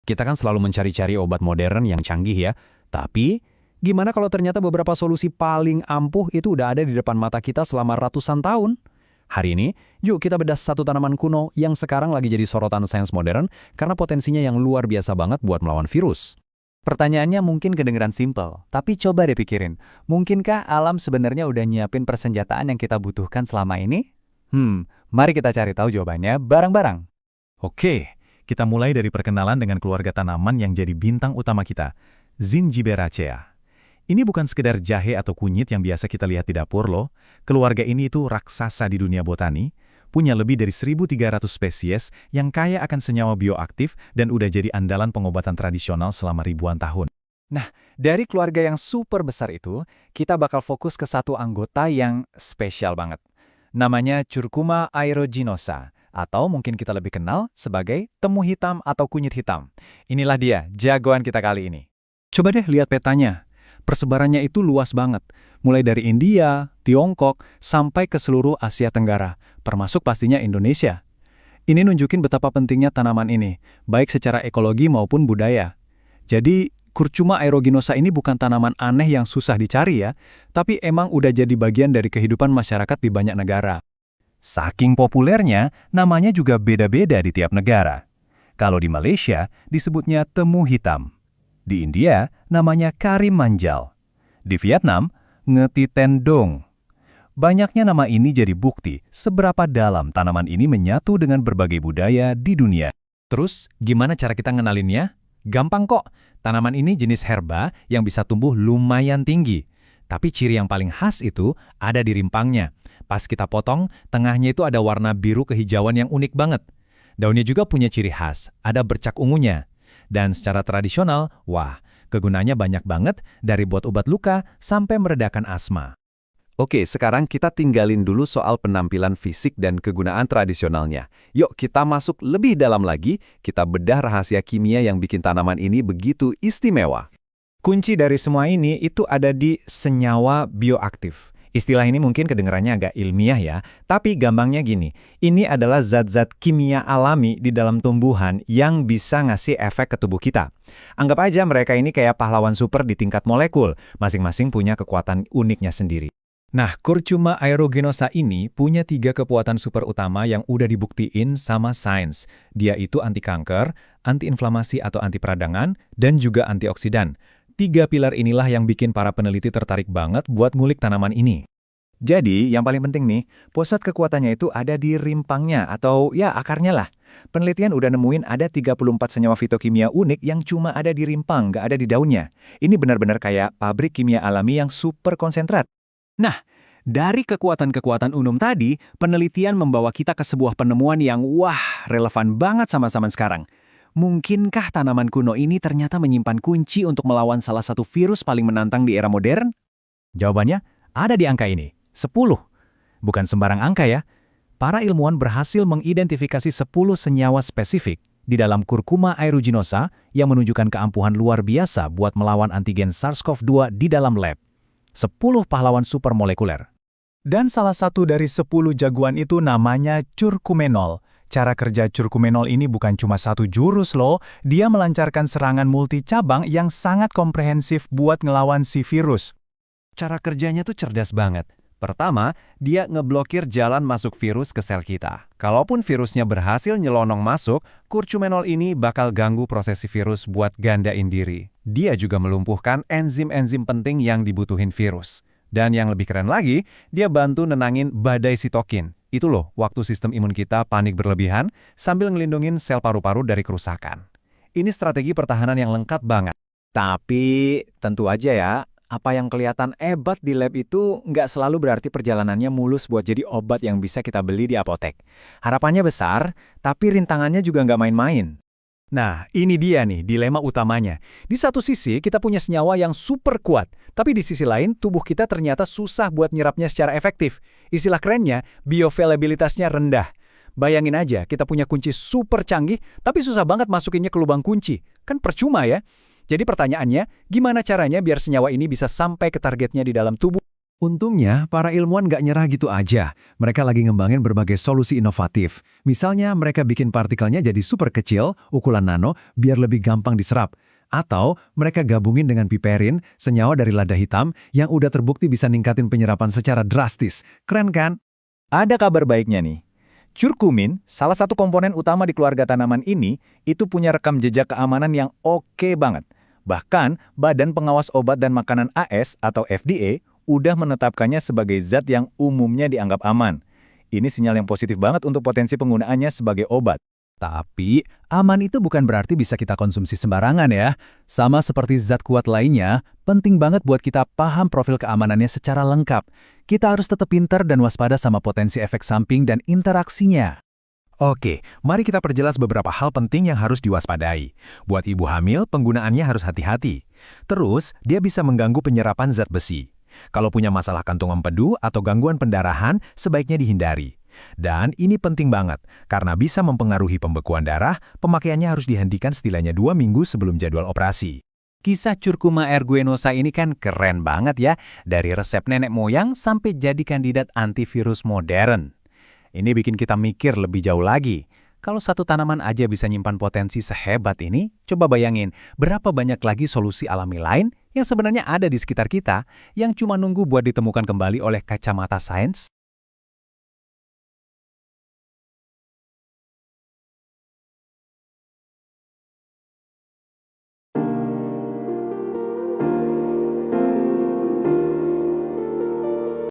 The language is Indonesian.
Kita kan selalu mencari-cari obat modern yang canggih ya. Tapi, gimana kalau ternyata beberapa solusi paling ampuh itu udah ada di depan mata kita selama ratusan tahun? Hari ini, yuk kita bedah satu tanaman kuno yang sekarang lagi jadi sorotan sains modern karena potensinya yang luar biasa banget buat melawan virus. Pertanyaannya mungkin kedengeran simpel, tapi coba deh pikirin. Mungkinkah alam sebenarnya udah nyiapin persenjataan yang kita butuhkan selama ini? Mari kita cari tahu jawabannya bareng-bareng. Oke, kita mulai dari perkenalan dengan keluarga tanaman yang jadi bintang utama kita, Zingiberacea. Ini bukan sekedar jahe atau kunyit yang biasa kita lihat di dapur loh. Keluarga ini itu raksasa di dunia botani, punya lebih dari 1.300 spesies yang kaya akan senyawa bioaktif dan udah jadi andalan pengobatan tradisional selama ribuan tahun. Nah, dari keluarga yang super besar itu, kita bakal fokus ke satu anggota yang spesial banget. Namanya Curcuma aeruginosa, atau mungkin kita lebih kenal sebagai temu hitam atau kunyit hitam. Inilah dia, jagoan kita kali ini. Coba deh lihat petanya. Persebarannya itu luas banget, mulai dari India, Tiongkok, sampai ke seluruh Asia Tenggara, termasuk pastinya Indonesia. Ini nunjukin betapa pentingnya tanaman ini, baik secara ekologi maupun budaya. Jadi, Curcuma aeruginosa ini bukan tanaman aneh yang susah dicari ya, tapi emang udah jadi bagian dari kehidupan masyarakat di banyak negara. Saking populernya, namanya juga beda-beda di tiap negara. Kalau di Malaysia, disebutnya temu hitam. Di India, namanya kari manjal. Di Vietnam, ngeti tendong. Banyaknya nama ini jadi bukti seberapa dalam tanaman ini menyatu dengan berbagai budaya di dunia. Terus, gimana cara kita ngenalinnya? Gampang kok, tanaman ini jenis herba yang bisa tumbuh lumayan tinggi. Tapi ciri yang paling khas itu ada di rimpangnya. Pas kita potong, tengahnya itu ada warna biru kehijauan yang unik banget. Daunnya juga punya ciri khas, ada bercak ungunya. Dan secara tradisional, wah, kegunaannya banyak banget dari buat obat luka sampai meredakan asma. Oke, sekarang kita tinggalin dulu soal penampilan fisik dan kegunaan tradisionalnya. Yuk kita masuk lebih dalam lagi, kita bedah rahasia kimia yang bikin tanaman ini begitu istimewa. Kunci dari semua ini itu ada di senyawa bioaktif. Istilah ini mungkin kedengarannya agak ilmiah ya, tapi gampangnya gini, ini adalah zat-zat kimia alami di dalam tumbuhan yang bisa ngasih efek ke tubuh kita. Anggap aja mereka ini kayak pahlawan super di tingkat molekul, masing-masing punya kekuatan uniknya sendiri. Nah, Curcuma aeruginosa ini punya 3 kekuatan super utama yang udah dibuktiin sama sains. Dia itu anti kanker, anti-inflamasi atau anti peradangan, dan juga antioksidan. 3 pilar inilah yang bikin para peneliti tertarik banget buat ngulik tanaman ini. Jadi, yang paling penting nih, pusat kekuatannya itu ada di rimpangnya atau ya akarnya lah. Penelitian udah nemuin ada 34 senyawa fitokimia unik yang cuma ada di rimpang, nggak ada di daunnya. Ini benar-benar kayak pabrik kimia alami yang super konsentrat. Nah, dari kekuatan-kekuatan umum tadi, penelitian membawa kita ke sebuah penemuan yang relevan banget sama zaman sekarang. Mungkinkah tanaman kuno ini ternyata menyimpan kunci untuk melawan salah satu virus paling menantang di era modern? Jawabannya ada di angka ini, 10. Bukan sembarang angka ya. Para ilmuwan berhasil mengidentifikasi 10 senyawa spesifik di dalam Curcuma aeruginosa yang menunjukkan keampuhan luar biasa buat melawan antigen SARS-CoV-2 di dalam lab. 10 pahlawan supermolekuler. Dan salah satu dari 10 jagoan itu namanya curcumenol. Cara kerja curcumenol ini bukan cuma satu jurus loh, dia melancarkan serangan multicabang yang sangat komprehensif buat ngelawan si virus. Cara kerjanya tuh cerdas banget. Pertama, dia ngeblokir jalan masuk virus ke sel kita. Kalaupun virusnya berhasil nyelonong masuk, curcumenol ini bakal ganggu proses virus buat gandain diri. Dia juga melumpuhkan enzim-enzim penting yang dibutuhin virus. Dan yang lebih keren lagi, dia bantu nenangin badai sitokin. Itu loh, waktu sistem imun kita panik berlebihan sambil ngelindungin sel paru-paru dari kerusakan. Ini strategi pertahanan yang lengkap banget. Tapi tentu aja ya, apa yang kelihatan hebat di lab itu nggak selalu berarti perjalanannya mulus buat jadi obat yang bisa kita beli di apotek. Harapannya besar, tapi rintangannya juga nggak main-main. Nah, ini dia nih dilema utamanya. Di satu sisi, kita punya senyawa yang super kuat, tapi di sisi lain, tubuh kita ternyata susah buat nyerapnya secara efektif. Istilah kerennya, bioavailabilitasnya rendah. Bayangin aja, kita punya kunci super canggih, tapi susah banget masukinnya ke lubang kunci. Kan percuma ya? Jadi pertanyaannya, gimana caranya biar senyawa ini bisa sampai ke targetnya di dalam tubuh? Untungnya, para ilmuwan nggak nyerah gitu aja. Mereka lagi ngembangin berbagai solusi inovatif. Misalnya, mereka bikin partikelnya jadi super kecil, ukuran nano, biar lebih gampang diserap. Atau, mereka gabungin dengan piperin, senyawa dari lada hitam, yang udah terbukti bisa ningkatin penyerapan secara drastis. Keren kan? Ada kabar baiknya nih. Curkumin, salah satu komponen utama di keluarga tanaman ini, itu punya rekam jejak keamanan yang oke banget. Bahkan, Badan Pengawas Obat dan Makanan AS atau FDA udah menetapkannya sebagai zat yang umumnya dianggap aman. Ini sinyal yang positif banget untuk potensi penggunaannya sebagai obat. Tapi, aman itu bukan berarti bisa kita konsumsi sembarangan ya. Sama seperti zat kuat lainnya, penting banget buat kita paham profil keamanannya secara lengkap. Kita harus tetap pintar dan waspada sama potensi efek samping dan interaksinya. Oke, mari kita perjelas beberapa hal penting yang harus diwaspadai. Buat ibu hamil, penggunaannya harus hati-hati. Terus, dia bisa mengganggu penyerapan zat besi. Kalau punya masalah kantung empedu atau gangguan pendarahan, sebaiknya dihindari. Dan ini penting banget, karena bisa mempengaruhi pembekuan darah, pemakaiannya harus dihentikan setidaknya 2 minggu sebelum jadwal operasi. Kisah Curcuma aeruginosa ini kan keren banget ya, dari resep nenek moyang sampai jadi kandidat antivirus modern. Ini bikin kita mikir lebih jauh lagi. Kalau satu tanaman aja bisa nyimpan potensi sehebat ini, coba bayangin berapa banyak lagi solusi alami lain yang sebenarnya ada di sekitar kita yang cuma nunggu buat ditemukan kembali oleh kacamata sains.